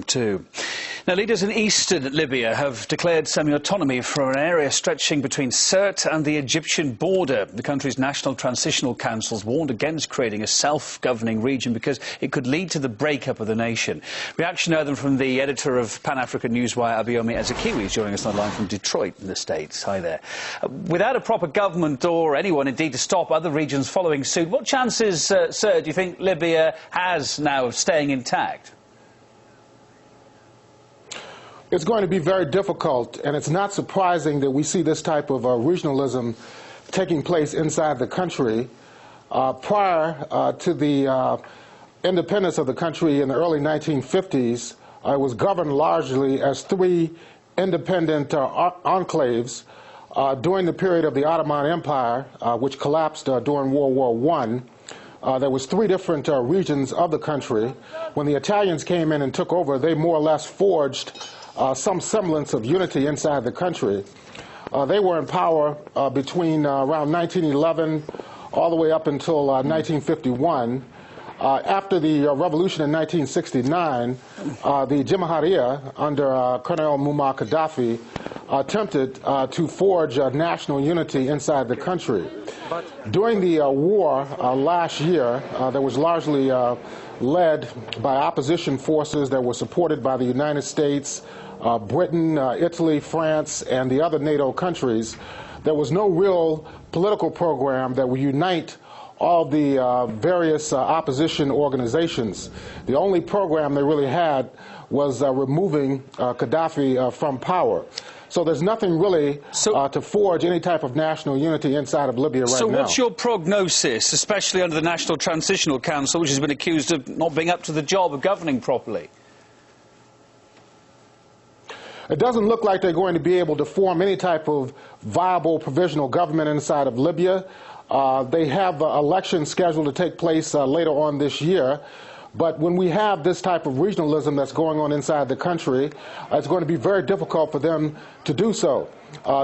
Too. Now, leaders in eastern Libya have declared semi-autonomy for an area stretching between Sirte and the Egyptian border. The country's National Transitional Council's warned against creating a self-governing region because it could lead to the breakup of the nation. Reaction now then from the editor of Pan-African Newswire, Abayomi Azikiwe, is joining us on the line from Detroit in the States. Hi there. Without a proper government or anyone indeed to stop other regions following suit, what chances, sir, do you think Libya has now of staying intact? It's going to be very difficult, and it's not surprising that we see this type of regionalism taking place inside the country. Prior to the independence of the country in the early 1950s, it was governed largely as three independent enclaves. During the period of the Ottoman Empire, which collapsed during World War I, there was three different regions of the country. When the Italians came in and took over, they more or less forged some semblance of unity inside the country. They were in power between around 1911 all the way up until 1951. After the revolution in 1969, the Jamaharia under Colonel Muammar Gaddafi attempted to forge national unity inside the country. During the war last year, that was largely led by opposition forces that were supported by the United States, Britain, Italy, France, and the other NATO countries. There was no real political program that would unite all the various opposition organizations. The only program they really had was removing Gaddafi from power. So there's nothing really to forge any type of national unity inside of Libya right now. So what's your prognosis, especially under the National Transitional Council, which has been accused of not being up to the job of governing properly? It doesn't look like they're going to be able to form any type of viable provisional government inside of Libya. They have elections scheduled to take place later on this year. But when we have this type of regionalism that's going on inside the country, it's going to be very difficult for them to do so.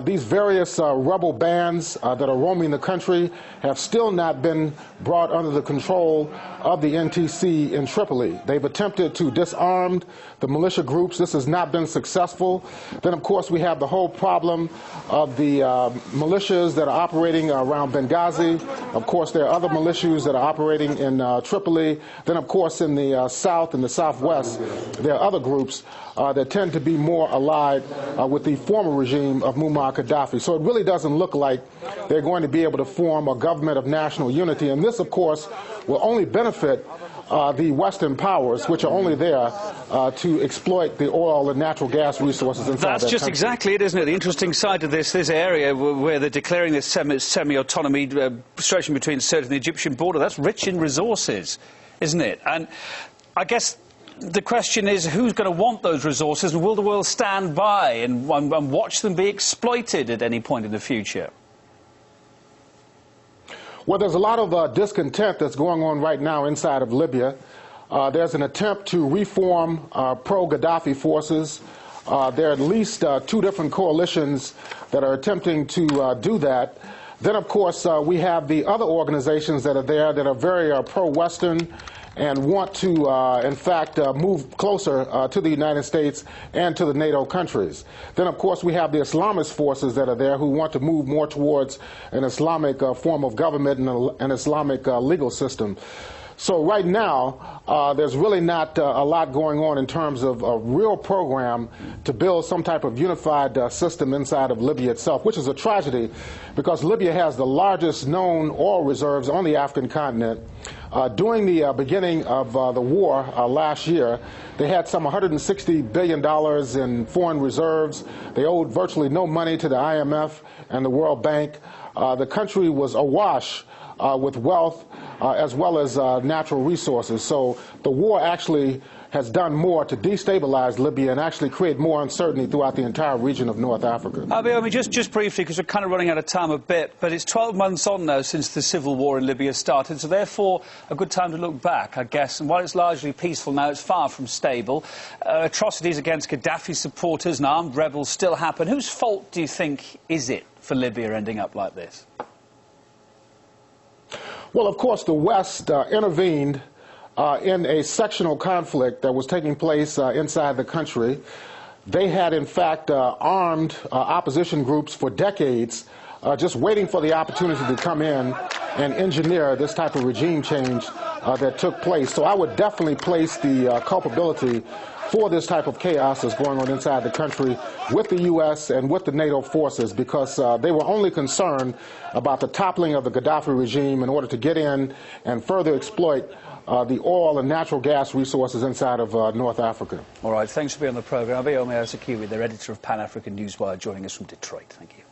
These various rebel bands that are roaming the country have still not been brought under the control of the NTC in Tripoli. They've attempted to disarm the militia groups. This has not been successful. Then, of course, we have the whole problem of the militias that are operating around Benghazi. Of course, there are other militias that are operating in Tripoli. Then, of course, in the south and the southwest, there are other groups that tend to be more allied with the former regime of Muammar Gaddafi. So it really doesn't look like they're going to be able to form a government of national unity. And this, of course, will only benefit the Western powers, which are only there to exploit the oil and natural gas resources inside That's that just country. Exactly it, isn't it? The interesting side of this area where they're declaring this semi-autonomy stretching between Sirte and the Egyptian border, that's rich in resources, isn't it? And I guess the question is, who's going to want those resources, and will the world stand by and watch them be exploited at any point in the future? Well, there's a lot of discontent that's going on right now inside of Libya. There's an attempt to reform pro-Gaddafi forces. There are at least two different coalitions that are attempting to do that. Then, of course, we have the other organizations that are there that are very pro-Western and want to, in fact, move closer to the United States and to the NATO countries. Then, of course, we have the Islamist forces that are there who want to move more towards an Islamic form of government and an Islamic legal system. So right now, there's really not a lot going on in terms of a real program to build some type of unified system inside of Libya itself, which is a tragedy because Libya has the largest known oil reserves on the African continent. During the beginning of the war last year, they had some $160 billion in foreign reserves. They owed virtually no money to the IMF and the World Bank. The country was awash with wealth as well as natural resources. So the war actually has done more to destabilize Libya and actually create more uncertainty throughout the entire region of North Africa. Abayomi, just briefly, because we're kind of running out of time a bit, but it's 12 months on now since the civil war in Libya started, so therefore a good time to look back, I guess. And while it's largely peaceful now, it's far from stable. Atrocities against Gaddafi supporters and armed rebels still happen. Whose fault do you think is it for Libya ending up like this? Well, of course, the West intervened in a sectional conflict that was taking place inside the country. They had, in fact, armed opposition groups for decades, just waiting for the opportunity to come in and engineer this type of regime change that took place. So I would definitely place the culpability for this type of chaos that's going on inside the country with the U.S. and with the NATO forces, because they were only concerned about the toppling of the Gaddafi regime in order to get in and further exploit the oil and natural gas resources inside of North Africa. All right, thanks for being on the programme. Abayomi Azikiwe, the editor of Pan-African Newswire, joining us from Detroit. Thank you.